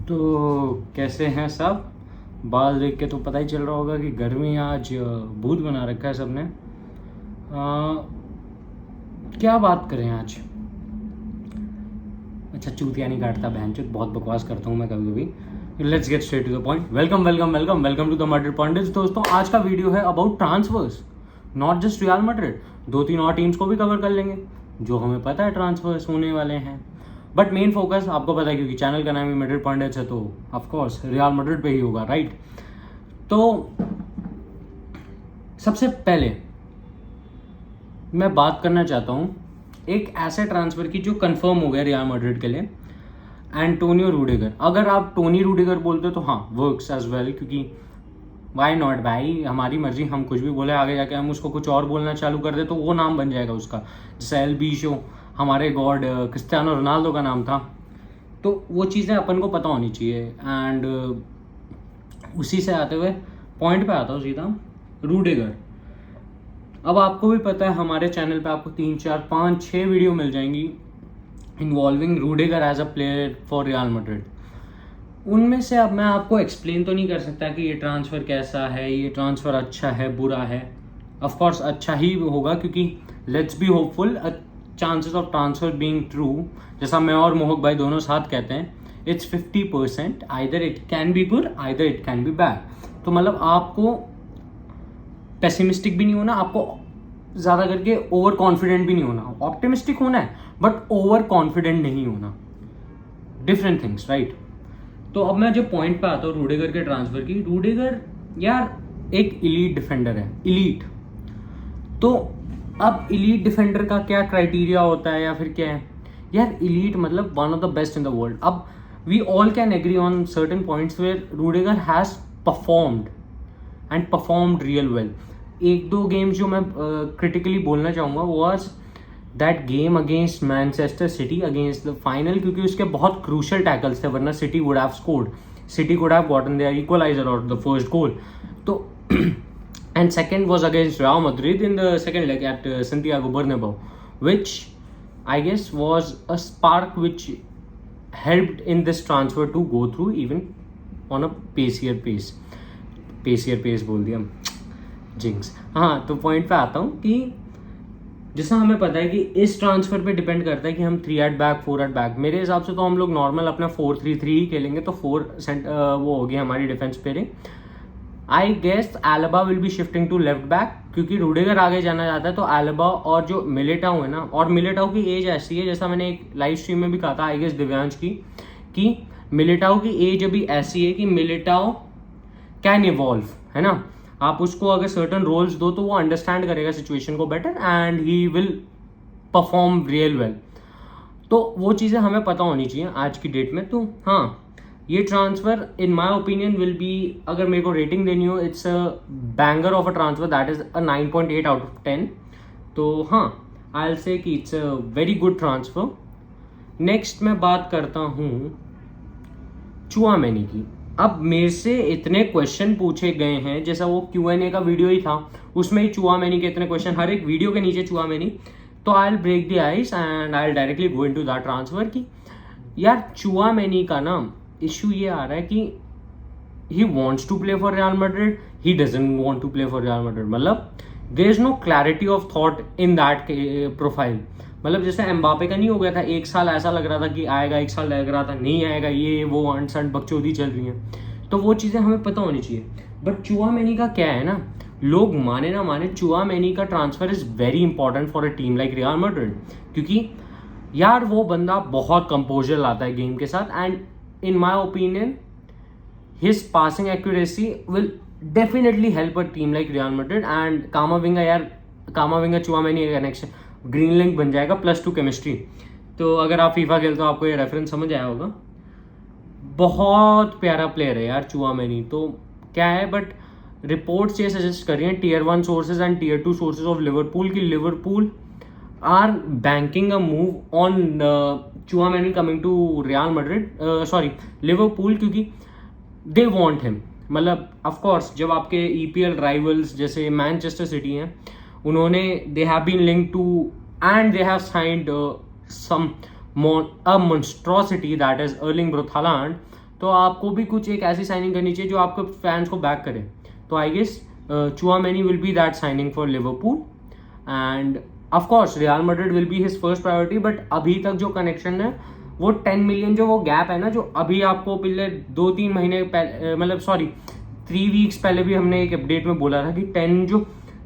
तो कैसे हैं सब। बाल देख के तो पता ही चल रहा होगा कि गर्मी आज भूत बना रखा है सबने। क्या बात करें आज। अच्छा, चूतिया नहीं काटता बहनचोद, बहुत बकवास करता हूँ मैं कभी कभी। Let's get straight to the point. Welcome welcome welcome welcome to the Madrid points. दोस्तों, आज का वीडियो है about transfers, not just Real Madrid, 2-3 और टीम्स को भी कवर कर लेंगे जो हमें पता है ट्रांसफर्स होने वाले हैं। बट मेन फोकस आपको पता है, क्योंकि चैनल का नाम ही मैड्रिड पॉइंट्स है, तो ऑफकोर्स रियल मैड्रिड पे ही होगा, राइट। तो सबसे पहले मैं बात करना चाहता हूँ एक ऐसे ट्रांसफ़र की जो कंफर्म हो गया रियल मैड्रिड के लिए, एंटोनियो रूडिगर। अगर आप टोनी रूडिगर बोलते हो तो हाँ, वर्क्स एज वेल, क्योंकि वाई नॉट भाई, हमारी मर्जी, हम कुछ भी बोले, आगे जाके हम उसको कुछ और बोलना चालू कर दे तो वो नाम बन जाएगा उसका। जैसे एल बी शो हमारे गॉड क्रिस्टियानो रोनाल्डो का नाम था। तो वो चीज़ें अपन को पता होनी चाहिए। एंड उसी से आते हुए पॉइंट पे आता हूँ सीधा, रूडिगर। अब आपको भी पता है हमारे चैनल पे आपको 3, 4, 5, 6 वीडियो मिल जाएंगी involving Rudiger as a player for Real Madrid. उनमें से अब मैं आपको एक्सप्लेन तो नहीं कर सकता कि ये ट्रांसफ़र कैसा है, ये ट्रांसफ़र अच्छा है बुरा है। ऑफ कोर्स अच्छा ही होगा, क्योंकि let's be hopeful, chances of transfer being true, जैसा मैं और मोहक भाई दोनों साथ कहते हैं, it's 50%। Either it can be good, either it can be bad. तो मतलब आपको पेसिमिस्टिक भी नहीं होना, आपको ज़्यादा करके ओवर कॉन्फिडेंट भी नहीं होना। ऑप्टिमिस्टिक होना है बट ओवर कॉन्फिडेंट नहीं होना, डिफरेंट थिंग्स, राइट। तो अब मैं जो पॉइंट पे आता हूँ रूडिगर के ट्रांसफ़र की, रूडिगर यार एक इलीट डिफेंडर है, इलीट। तो अब इलीट डिफेंडर का क्या क्राइटेरिया होता है या फिर क्या है यार, इलीट मतलब one of the best in the world. अब we all can agree on certain points where Rudiger has performed and performed real well. 1-2 games जो मैं क्रिटिकली बोलना चाहूँगा was that game against Manchester City against the final, क्योंकि उसके बहुत crucial tackles थे, वरना City would have scored, City could have gotten their equaliser और द फर्स्ट गोल। तो and second was against real Madrid in the second leg at Santiago Bernabeu, which I guess was a spark which helped in this transfer to go through even on a pacier pace बोल दिया, jinx. हाँ, तो point पे आता हूँ कि जैसा हमें पता है कि इस ट्रांसफर पे डिपेंड करता है कि हम 3 एट बैक 4 एट बैक, मेरे हिसाब से तो हम लोग नॉर्मल अपना 4-3-3 ही खेलेंगे, तो 4 वो होगी हमारी defence pairing. I guess Alba will be shifting to left back, क्योंकि रूडिगर आगे जाना चाहता है, तो एल्बा और जो मिलिटाओ है ना, और मिलिटाओ की एज ऐसी है, जैसा मैंने एक लाइव स्ट्रीम में भी कहा था आई गेस दिव्यांश की, कि मिलिटाओ की एज अभी ऐसी है कि मिलिटाओ कैन इवॉल्व, है ना। आप उसको अगर सर्टन रोल्स दो तो वो अंडरस्टैंड करेगा सिचुएशन को better and he will perform real well. तो वो चीज़ें हमें पता होनी चाहिए आज की डेट में। तो हाँ, ये transfer in my opinion will be, अगर मेरे को रेटिंग देनी हो, it's a banger of a transfer, that is a 9.8 out of 10। तो हाँ, आई विल से कि it's a very good transfer. Next मैं बात करता हूँ चुआमेनी की। अब मेरे से इतने क्वेश्चन पूछे गए हैं, जैसा वो Q&A का वीडियो ही था, उसमें ही चुआमेनी के इतने क्वेश्चन, हर एक वीडियो के नीचे चुआमेनी। तो I will break the ice and I will directly go into that transfer की यार चुआमेनी का ना इशू ये आ रहा है कि he wants to play for Real Madrid, he doesn't want to play for Real Madrid. मतलब there is no clarity of thought in that profile. मतलब जैसे एम्बापे का नहीं हो गया था, 1 साल ऐसा लग रहा था कि आएगा, 1 साल लग रहा था नहीं आएगा, ये वो अनसंट बकचोदी चल रही है। तो वो चीज़ें हमें पता होनी चाहिए। बट चुआमेनी का क्या है ना, लोग माने ना माने, चुआमेनी का transfer is very important for a team like Real Madrid, क्योंकि यार वो बंदा बहुत कंपोजर लाता है गेम के साथ। And in my opinion his passing accuracy will definitely help a team like Real Madrid. And Camavinga यार, Camavinga Tchouameni connection green link बन जाएगा, +2 केमिस्ट्री। तो अगर आप फीफा खेलते हो आपको ये रेफरेंस समझ आया होगा। बहुत प्यारा प्लेयर है यार चुआमेनी। तो क्या है, बट रिपोर्ट्स ये सजेस्ट कर रही हैं, Tier 1 sources and Tier 2 sources of Liverpool की Liverpool are banking a move on Tchouameni coming to Real Madrid, sorry Liverpool, क्योंकि दे वॉन्ट हिम। मतलब ऑफकोर्स जब आपके EPL राइवल्स जैसे मैनचेस्टर सिटी हैं, उन्होंने they have been linked to and they have signed some a monstrosity that is Erling Braut Haaland, तो आपको भी कुछ एक ऐसी साइनिंग करनी चाहिए जो आपके फैंस को बैक करे. तो I guess Tchouameni will be that signing for Liverpool. And of course Real Madrid will be his first priority. But अभी तक जो कनेक्शन है वो 10 मिलियन जो वो गैप है ना, जो अभी आपको पिछले 2-3 महीने पहले, मतलब सॉरी 3 वीक्स पहले भी हमने एक अपडेट में बोला था कि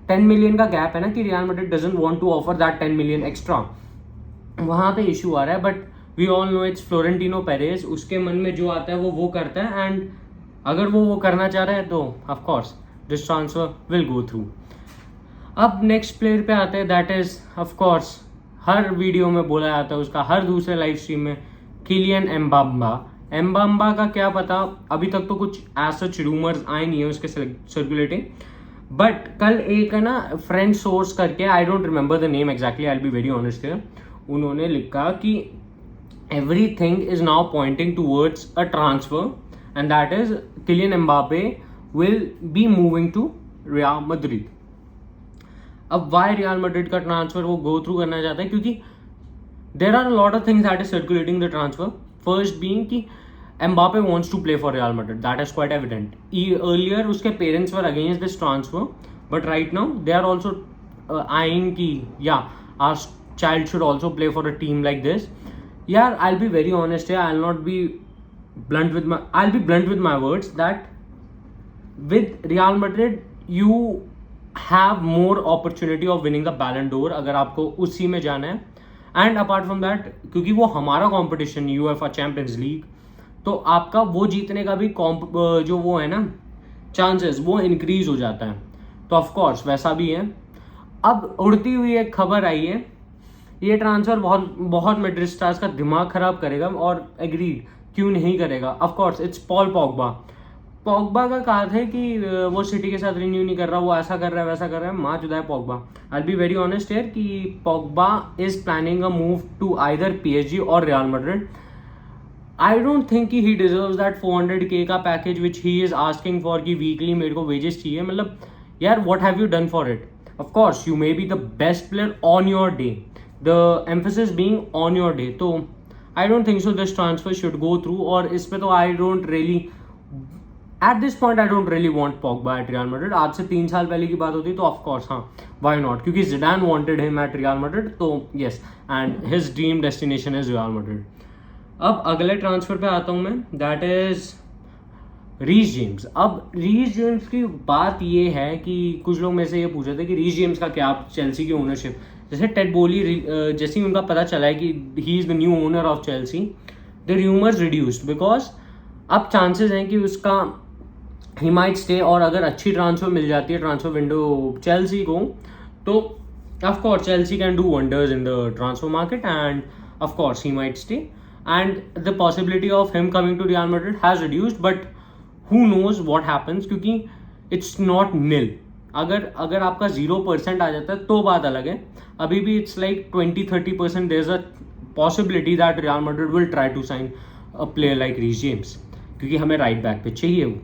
10 मिलियन का गैप है ना, कि Real Madrid doesn't want to offer that 10 million extra. वहाँ पे इशू आ रहा है. But we all know it's Florentino Perez. उसके मन में जो आता है वो करता है. एंड अगर वो करना चाह रहा है तो of course this transfer will go through. अब नेक्स्ट प्लेयर पे आते हैं, that is of course her video में बोला जाता है उसका, हर दूसरे लाइव स्ट्रीम में, किलियन एम्बाम्बा. एम्बाम्बा का क्या पता, अभी तक तो कुछ ऐसा रूमर्स आए नहीं है उसके सर्कुलेटिंग. बट कल एक है ना फ्रेंच सोर्स करके, I don't remember the name exactly, I will be very honest here, उन्होंने लिखा कि everything is now pointing towards a transfer, and that is Kylian Mbappe will be moving to Real Madrid. अब why Real Madrid का transfer वो go through करना चाहता है, क्योंकि there are a lot of things that is circulating the transfer. First being कि Mbappe wants to play for Real Madrid, that is quite evident. Earlier उसके parents were against this transfer, but right now they are also eyeing कि yeah our child should also play for a team like this. Yeah, I'll be very honest here. I'll be blunt with my words that with Real Madrid you have more opportunity of winning the Ballon d'Or अगर आपको उसी में जाना है. And apart from that, क्योंकि वो हमारा competition UEFA champions league, तो आपका वो जीतने का भी जो वो है ना चांसेस वो इंक्रीज हो जाता है. तो ऑफ कोर्स वैसा भी है. अब उड़ती हुई एक खबर आई है, ये ट्रांसफर बहुत मैड्रिड स्टार्स का दिमाग खराब करेगा. और एग्रीड, क्यों नहीं करेगा. Of course it's Paul Pogba का कहा था कि वो सिटी के साथ रिन्यू नहीं कर रहा, वो ऐसा कर रहा है वैसा कर रहा है. माँ जुदा है Pogba. I be very honest here कि Pogba is planning a move to either PSG और Real Madrid. I don't think कि ही डिजर्व्स दैट 400K का package which he is asking for कि वीकली मेरे को वेजेस चाहिए. मतलब यार what have you done for it. Of course you may be the best player on your day, the emphasis being on your day. तो I don't think so this transfer should go through. और इस पे तो I don't really, at this point I don't really want Pogba at Real Madrid. आज से 3 साल पहले की बात होती तो of course हाँ why not, क्योंकि Zidane wanted him at Real Madrid. तो yes, and his dream destination is Real Madrid. अब अगले ट्रांसफर पे आता हूँ मैं, that is रीस जेम्स. अब रीस जेम्स की बात ये है कि कुछ लोग मेरे से ये पूछ रहे थे कि रीस जेम्स का क्या चेल्सी की ओनरशिप. जैसे टेड बोली, जैसे ही उनका पता चला है कि ही is the new owner of Chelsea, the rumours reduced because अब चांसेस हैं कि उसका ही माइट स्टे. और अगर अच्छी ट्रांसफर मिल जाती है ट्रांसफर विंडो चेल्सी को, तो of course Chelsea can do wonders in the transfer market and of course he might stay. And the possibility of him coming to Real Madrid has reduced. But who knows what happens, क्योंकि it's not nil. अगर आपका 0% आ जाता है तो बात अलग है. अभी भी it's like 20-30% there is a possibility that Real Madrid will try to sign a player like Reece James, क्योंकि हमें राइट बैक पे चाहिए वो.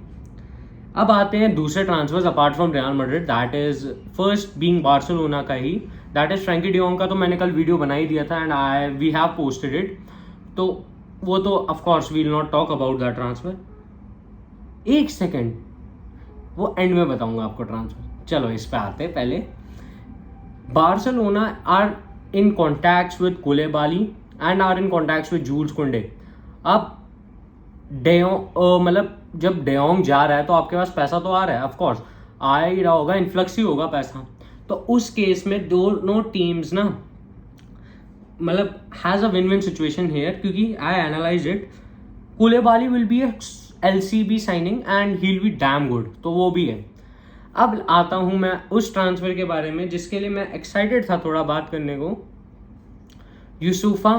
अब आते हैं दूसरे transfers apart from Real Madrid, that is first being Barcelona का ही, that is Frenkie de Jong का. तो मैंने कल वीडियो बना ही दिया था and we have posted it. तो वो तो of course we will not talk about that transfer. एक सेकेंड, वो एंड में बताऊंगा आपको ट्रांसफर. चलो इस पे आते हैं. पहले Barcelona are in contacts with Koulibaly and are in contacts with Jules Kounde. अब मतलब जब डेयोंग जा रहा है तो आपके पास पैसा तो आ रहा है, ऑफ कोर्स आ ही रहा होगा, इन्फ्लक्स ही होगा पैसा. तो उस केस में दोनों टीम्स ना मतलब has a win win situation here, क्योंकि I analyse it. Koulibaly will be LCB signing and he will be damn good, तो वो भी है. अब आता हूँ मैं उस ट्रांसफर के बारे में जिसके लिए मैं एक्साइटेड था थोड़ा बात करने को. यूसुफा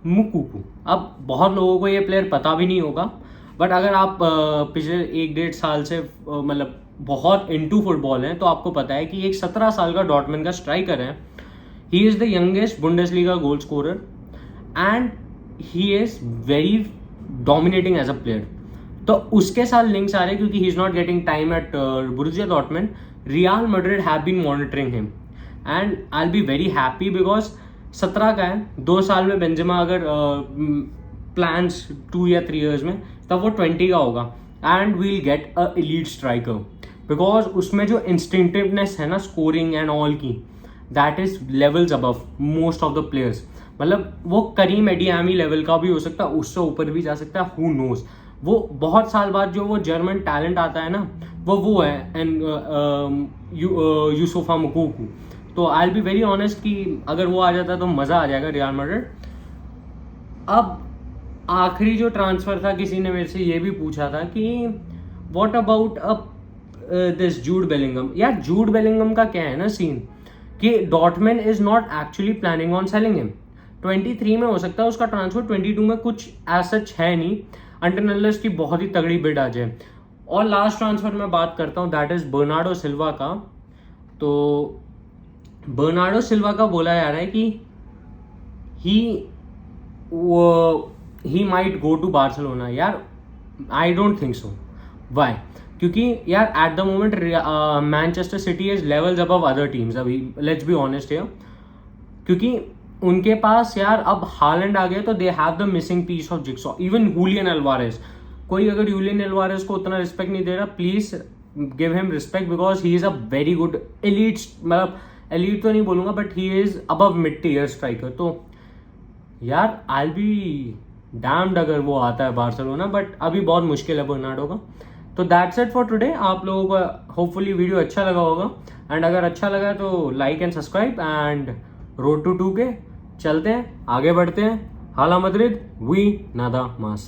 मुकुकू. अब बहुत लोगों को ये प्लेयर पता भी नहीं होगा, बट अगर आप पिछले 1-1.5 साल से मतलब बहुत इनटू फुटबॉल हैं तो आपको पता है कि एक 17 साल का डॉर्टमंड का स्ट्राइकर है. He is the youngest Bundesliga goal scorer and he is very dominating as a player. तो उसके साथ लिंक्स आ रहे हैं क्योंकि he is not getting time at Borussia Dortmund. Real Madrid have been monitoring him and I will be very happy because 17 का है. 2 साल में बेंजेमा अगर प्लान्स 2 या 3 ईयर्स में, तब वो 20 का होगा and we'll get a elite striker, because उसमें जो इंस्टिंक्टिवनेस है ना स्कोरिंग एंड ऑल की, that is levels above most of the players. मतलब वो करीम एडियामी लेवल का भी हो सकता है, उससे ऊपर भी जा सकता है, हु नोज. वो बहुत साल बाद जो वो जर्मन टैलेंट आता है ना, वो है एंड यूसुफा मुकूकू. तो I will be very honest कि अगर वो आ जाता है तो मज़ा आ जाएगा रियल मैड्रिड. अब आखिरी जो ट्रांसफ़र था, किसी ने मेरे से ये भी पूछा था कि what about this Jude Bellingham. यार जूड बेलिंगम का क्या है ना सीन कि Dortmund is not actually planning on selling him. 23 में हो सकता है उसका ट्रांसफर, 22 में कुछ एज सच है नहीं, अंटिल अनलेस की बहुत ही तगड़ी बिड आ जाए. और लास्ट ट्रांसफर में बात करता हूँ, दैट इज बर्नार्डो सिल्वा का. तो बर्नार्डो सिल्वा का बोला जा रहा है कि he might go to Barcelona. यार I don't think so. Why? क्योंकि यार at the moment Manchester City is levels above other teams. अभी लेट्स बी ऑनेस्ट हियर, क्योंकि उनके पास यार अब हालैंड आ गया तो they have the missing piece of jigsaw. Even Julian Alvarez, कोई अगर जूलियन अल्वारेज को उतना रिस्पेक्ट नहीं दे रहा, please give him respect, because he is a very good elite, मतलब एलीट तो नहीं बोलूंगा but he is above mid tier striker. तो यार आई बी डैम्ड अगर वो आता है बार्सिलोना, बट अभी बहुत मुश्किल है बर्नार्डो का. तो दैट्स इट फॉर टुडे. आप लोगों को होपफुली वीडियो अच्छा लगा होगा, एंड अगर अच्छा लगा तो like and subscribe, and road to 2K चलते हैं, आगे बढ़ते हैं. हाला मद्रिद, वी नादा मास.